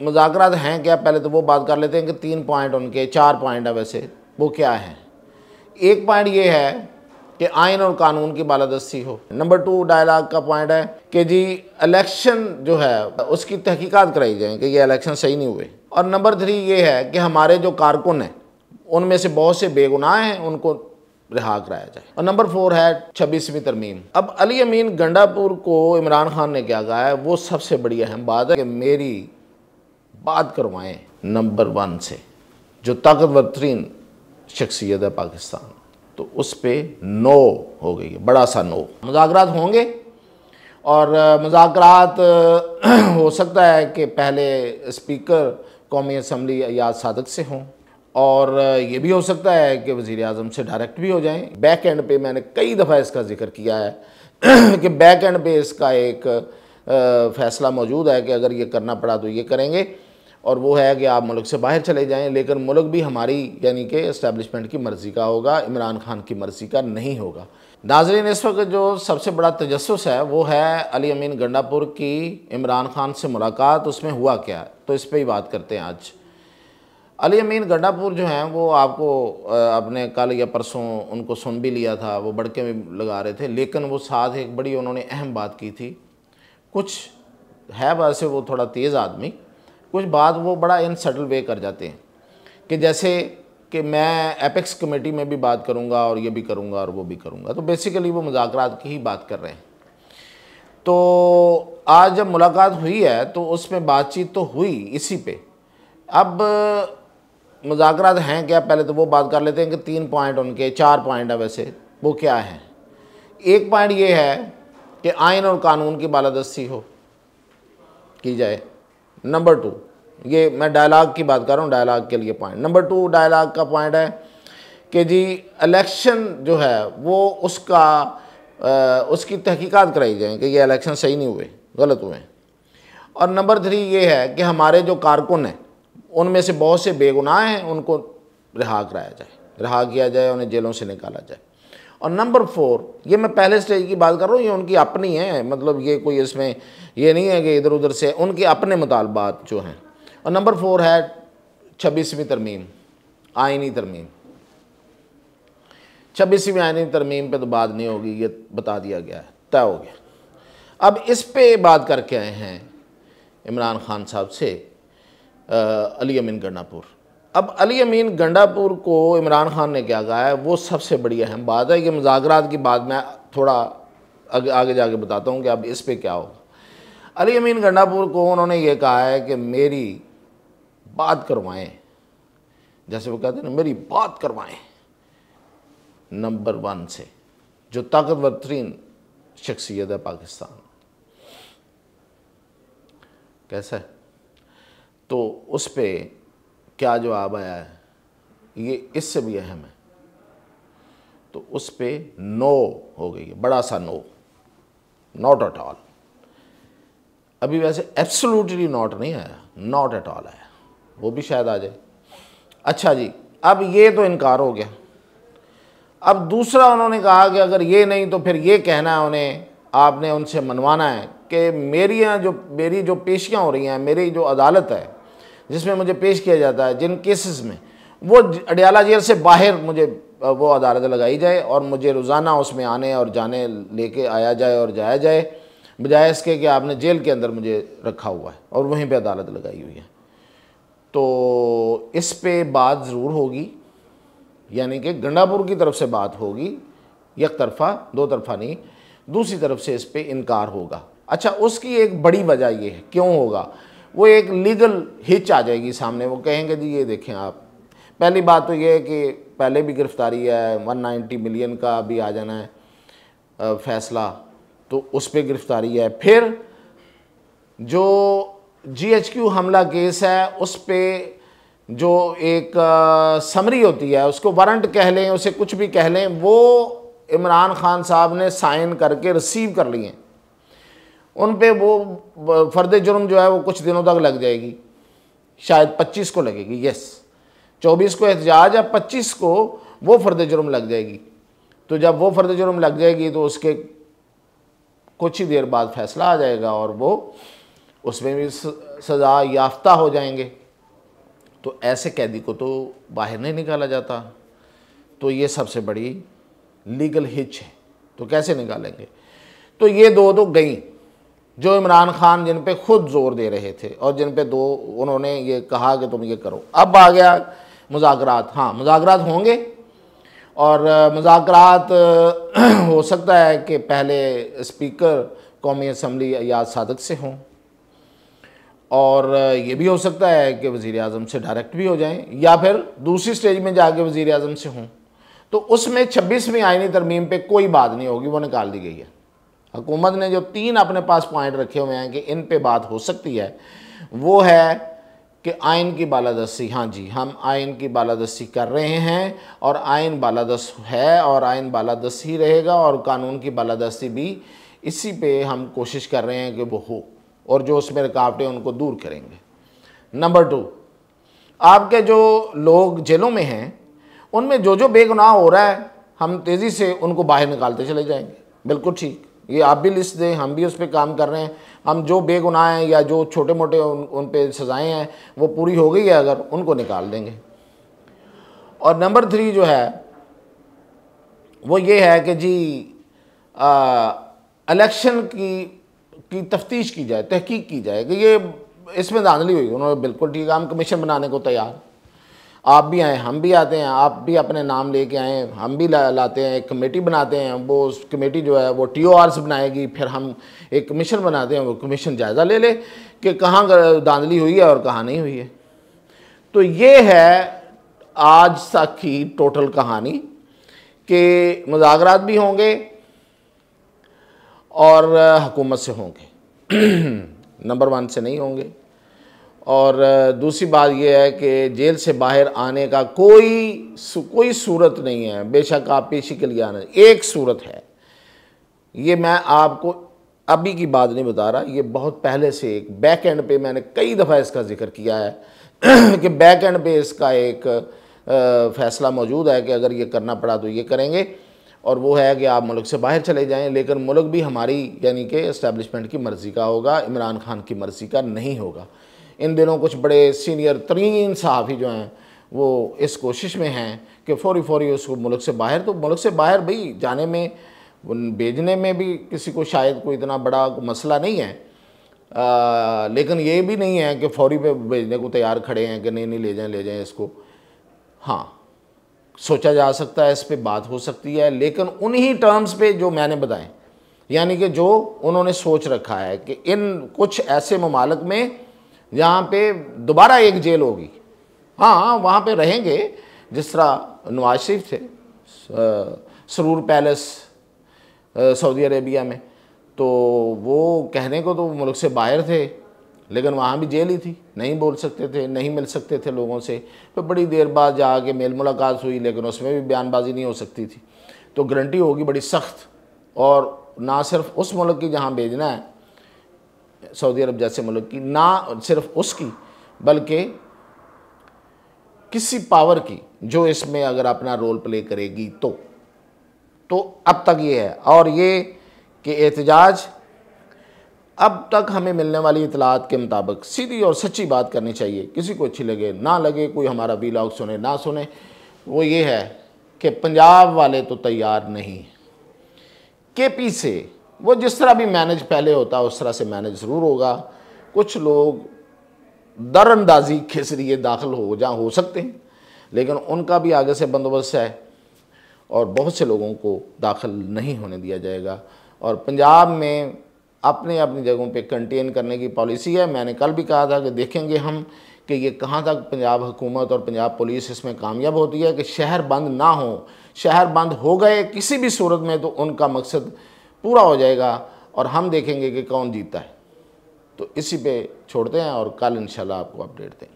मुज़ाकरात हैं क्या, पहले तो वो बात कर लेते हैं कि 3 पॉइंट उनके, 4 पॉइंट है वैसे, वो क्या हैं। एक पॉइंट ये है कि आइन और कानून की बालादस्ती हो। नंबर 2 डायलॉग का पॉइंट है कि जी इलेक्शन जो है उसकी तहकीकात कराई जाए कि ये इलेक्शन सही नहीं हुए। और नंबर 3 ये है कि हमारे जो कारकुन हैं उनमें से बहुत से बेगुनाह हैं, उनको रिहा कराया जाए। और नंबर 4 है 26वीं तरमीम। अब अली अमीन गंडापुर को इमरान खान ने क्या कहा है, वो सबसे बड़ी अहम बात है कि मेरी बात करवाएं नंबर 1 से, जो ताकतवर तरीन शख्सियत है पाकिस्तान, तो उस पर नो हो गई है, बड़ा सा नो। मुज़ाकरात होंगे और मुज़ाकरात हो सकता है कि पहले स्पीकर कौमी असम्बली अयाज सादक से हों, और ये भी हो सकता है कि वज़ीर आज़म से डायरेक्ट भी हो जाएं। बैक एंड पे मैंने कई दफ़ा इसका जिक्र किया है कि बैक एंड पे इसका एक फ़ैसला मौजूद है कि अगर ये करना पड़ा तो ये करेंगे, और वो है कि आप मुल्क से बाहर चले जाएं, लेकिन मुल्क भी हमारी यानी कि इस्टेब्लिशमेंट की मर्ज़ी का होगा, इमरान खान की मर्ज़ी का नहीं होगा। नाज़रीन, इस वक्त जो सबसे बड़ा तजस्सुस है वो है अली अमीन गंडापुर की इमरान खान से मुलाकात, उसमें हुआ क्या है, तो इस पर ही बात करते हैं आज। अली अमीन गंडापुर जो हैं वो आपको अपने कल या परसों उनको सुन भी लिया था, वो बड़के में लगा रहे थे, लेकिन वो साथ एक बड़ी उन्होंने अहम बात की थी। कुछ है वैसे वो थोड़ा तेज़ आदमी, कुछ बात वो बड़ा इन सटल वे कर जाते हैं कि जैसे कि मैं एपेक्स कमेटी में भी बात करूंगा और ये भी करूंगा और वो भी करूंगा। तो बेसिकली वो मुज़ाकरात की ही बात कर रहे हैं। तो आज जब मुलाकात हुई है तो उसमें बातचीत तो हुई इसी पे। अब मुज़ाकरात हैं क्या, पहले तो वो बात कर लेते हैं कि 3 पॉइंट उनके, 4 पॉइंट है वैसे, वो क्या हैं। एक पॉइंट ये है कि आइन और कानून की बालादस्ती हो की जाए। नंबर 2, ये मैं डायलॉग की बात कर रहा हूँ, डायलॉग के लिए पॉइंट। नंबर 2 डायलॉग का पॉइंट है कि जी इलेक्शन जो है वो उसकी तहकीकात कराई जाए कि ये इलेक्शन सही नहीं हुए, गलत हुए। और नंबर 3 ये है कि हमारे जो कारकुन हैं उनमें से बहुत से बेगुनाह हैं, उनको रिहा कराया जाए, रिहा किया जाए, उन्हें जेलों से निकाला जाए। और नंबर 4, ये मैं पहले स्टेज की बात कर रहा हूँ, ये उनकी अपनी है, मतलब ये कोई इसमें ये नहीं है कि इधर उधर से, उनके अपने मुतालबात जो हैं। और नंबर 4 है 26वीं तरमीम, आइनी तरमीम। 26वीं आइनी तरमीम पे तो बात नहीं होगी, ये बता दिया गया है, तय हो गया। अब इस पे बात करके आए हैं इमरान खान साहब से अली अमीन गंडापुर। अब अली अमीन गंडापुर को इमरान खान ने क्या कहा है, वो सबसे बड़ी अहम बात है। कि मुज़ाकरात की बात मैं थोड़ा आगे जाके बताता हूँ कि अब इस पे क्या होगा। अली अमीन गंडापुर को उन्होंने ये कहा है कि मेरी बात करवाएं, जैसे वो कहते हैं ना, मेरी बात करवाएं नंबर 1 से, जो ताकतवर तरीन शख्सियत है पाकिस्तान। कैसा है, तो उस पर क्या जवाब आया है, ये इससे भी अहम है। तो उस पर नो हो गई है, बड़ा सा नो, नॉट एट ऑल। अभी वैसे एब्सोल्युटली नॉट नहीं आया, नॉट एट ऑल आया, वो भी शायद आ जाए। अच्छा जी, अब ये तो इनकार हो गया। अब दूसरा उन्होंने कहा कि अगर ये नहीं तो फिर ये कहना है उन्हें, आपने उनसे मनवाना है कि मेरी जो पेशियाँ हो रही हैं, मेरी जो अदालत है जिसमें मुझे पेश किया जाता है, जिन केसेस में, वो अडयाला जेल से बाहर मुझे वो अदालत लगाई जाए और मुझे रोज़ाना उसमें आने और जाने लेके आया जाए और जाया जाए, बजाय इसके कि आपने जेल के अंदर मुझे रखा हुआ है और वहीं पे अदालत लगाई हुई है। तो इस पे बात ज़रूर होगी, यानी कि गंडापुर की तरफ से बात होगी, एक तरफा, दो तरफा नहीं, दूसरी तरफ से इस पे इनकार होगा। अच्छा, उसकी एक बड़ी वजह ये है, क्यों होगा, वो एक लीगल हिच आ जाएगी सामने। वो कहेंगे जी ये देखें आप, पहली बात तो ये है कि पहले भी गिरफ्तारी है, 190 मिलियन का भी आ जाना है फैसला, तो उस पर गिरफ्तारी है। फिर जो GHQ हमला केस है उस पर जो एक समरी होती है, उसको वारंट कह लें, उसे कुछ भी कह लें, वो इमरान खान साहब ने साइन करके रिसीव कर लिए। उन पे वो फ़र्द जुर्म जो है वो कुछ दिनों तक लग जाएगी, शायद 25 को लगेगी, यस, 24 को एहतजाज है, 25 को वो फ़र्द जुर्म लग जाएगी। तो जब वो फ़र्द जुर्म लग जाएगी तो उसके कुछ ही देर बाद फैसला आ जाएगा और वो उसमें भी सज़ा याफ्ता हो जाएंगे। तो ऐसे कैदी को तो बाहर नहीं निकाला जाता। तो ये सबसे बड़ी लीगल हिच है। तो कैसे निकालेंगे? तो ये दो तो गई जो इमरान खान जिन पे खुद जोर दे रहे थे और जिन पे दो उन्होंने ये कहा कि तुम ये करो। अब आ गया मुज़ाकरात। हाँ, मुज़ाकरात होंगे और मुज़ाकरात हो सकता है कि पहले स्पीकर कौमी असम्बली अयाज सादक से हों, और ये भी हो सकता है कि वज़ीर आज़म से डायरेक्ट भी हो जाएं, या फिर दूसरी स्टेज में जाके वज़ीर आज़म से हों। तो उसमें 26वीं आईनी तरमीम पे कोई बात नहीं होगी, वो निकाल दी गई है। हुकूमत ने जो 3 अपने पास पॉइंट रखे हुए हैं कि इन पे बात हो सकती है, वो है कि आइन की बालादस्ती। हाँ जी, हम आइन की बालादस्ती कर रहे हैं और आइन बालादस्त है और आइन बालादस्त ही रहेगा, और कानून की बालादस्ती भी इसी पे हम कोशिश कर रहे हैं कि वो हो, और जो उसमें रुकावटें उनको दूर करेंगे। नंबर 2, आपके जो लोग जेलों में हैं उनमें जो जो बेगुनाह हो रहा है हम तेज़ी से उनको बाहर निकालते चले जाएंगे। बिल्कुल ठीक, ये आप भी लिस्ट दें, हम भी उस पर काम कर रहे हैं। हम जो बेगुनाह हैं या जो छोटे मोटे उन पे सज़ाएँ हैं वो पूरी हो गई है अगर, उनको निकाल देंगे। और नंबर 3 जो है वो ये है कि जी इलेक्शन की तफ्तीश की जाए, तहकीक की जाए कि ये इसमें धांधली हुई। उन्होंने बिल्कुल ठीक, हम कमीशन बनाने को तैयार, आप भी आएँ, हम भी आते हैं, आप भी अपने नाम लेके आएँ, हम भी लाते हैं, एक कमेटी बनाते हैं। वो उस कमेटी जो है वो TORs बनाएगी, फिर हम एक कमीशन बनाते हैं, वो कमीशन जायज़ा ले ले कि कहाँ धांधली हुई है और कहाँ नहीं हुई है। तो ये है आज तक की टोटल कहानी कि मुज़ाकरात भी होंगे और हुकूमत से होंगे, नंबर 1 से नहीं होंगे। और दूसरी बात यह है कि जेल से बाहर आने का कोई सूरत नहीं है। बेशक आप पेशी के लिए आना, एक सूरत है, ये मैं आपको अभी की बात नहीं बता रहा, ये बहुत पहले से एक बैक एंड पे मैंने कई दफ़ा इसका जिक्र किया है कि बैक एंड पे इसका एक फ़ैसला मौजूद है कि अगर ये करना पड़ा तो ये करेंगे, और वो है कि आप मुल्क से बाहर चले जाएं, लेकिन मुल्क भी हमारी यानी कि इस्टेब्लिशमेंट की मर्ज़ी का होगा, इमरान खान की मर्ज़ी का नहीं होगा। इन दिनों कुछ बड़े सीनियर तरीन सहाफ़ी जो हैं वो इस कोशिश में हैं कि फौरी उसको मुल्क से बाहर, तो मुल्क से बाहर भाई जाने में, भेजने में भी किसी को शायद कोई इतना बड़ा मसला नहीं है, लेकिन ये भी नहीं है कि फौरी पे भेजने को तैयार खड़े हैं कि नहीं ले जाएं इसको। हाँ, सोचा जा सकता है, इस पे बात हो सकती है, लेकिन उन्हीं टर्म्स पे जो मैंने बताए, यानी कि जो उन्होंने सोच रखा है कि इन कुछ ऐसे ममालिक में जहाँ पे दोबारा एक जेल होगी, हाँ वहाँ पे रहेंगे, जिस तरह नवाज शरीफ थे सरूर पैलेस सऊदी अरेबिया में, तो वो कहने को तो मुल्क से बाहर थे, लेकिन वहाँ भी जेल ही थी, नहीं बोल सकते थे, नहीं मिल सकते थे लोगों से। तो बड़ी देर बाद जाके मेल मुलाकात हुई, लेकिन उसमें भी बयानबाजी नहीं हो सकती थी। तो गारंटी होगी बड़ी सख्त, और ना सिर्फ उस मुल्क की जहाँ भेजना है, सऊदी अरब जैसे मुल्क की, ना सिर्फ उसकी बल्कि किसी पावर की जो इसमें अगर अपना रोल प्ले करेगी तो अब तक ये है। और ये कि एहतजाज अब तक हमें मिलने वाली इतलात के मुताबिक सीधी और सच्ची बात करनी चाहिए, किसी को अच्छी लगे ना लगे, कोई हमारा वीलॉग सुने ना सुने, वो ये है कि पंजाब वाले तो तैयार नहीं। KP से वो जिस तरह भी मैनेज पहले होता है उस तरह से मैनेज ज़रूर होगा। कुछ लोग दरअंदाजी के ज़रिए दाखिल हो सकते हैं, लेकिन उनका भी आगे से बंदोबस्त है, और बहुत से लोगों को दाखिल नहीं होने दिया जाएगा। और पंजाब में अपनी अपनी जगहों पे कंटेन करने की पॉलिसी है। मैंने कल भी कहा था कि देखेंगे हम कि ये कहाँ तक पंजाब हुकूमत और पंजाब पुलिस इसमें कामयाब होती है कि शहर बंद ना हो। शहर बंद हो गए किसी भी सूरत में तो उनका मकसद पूरा हो जाएगा, और हम देखेंगे कि कौन जीता है। तो इसी पे छोड़ते हैं और कल इंशाल्लाह आपको अपडेट देंगे।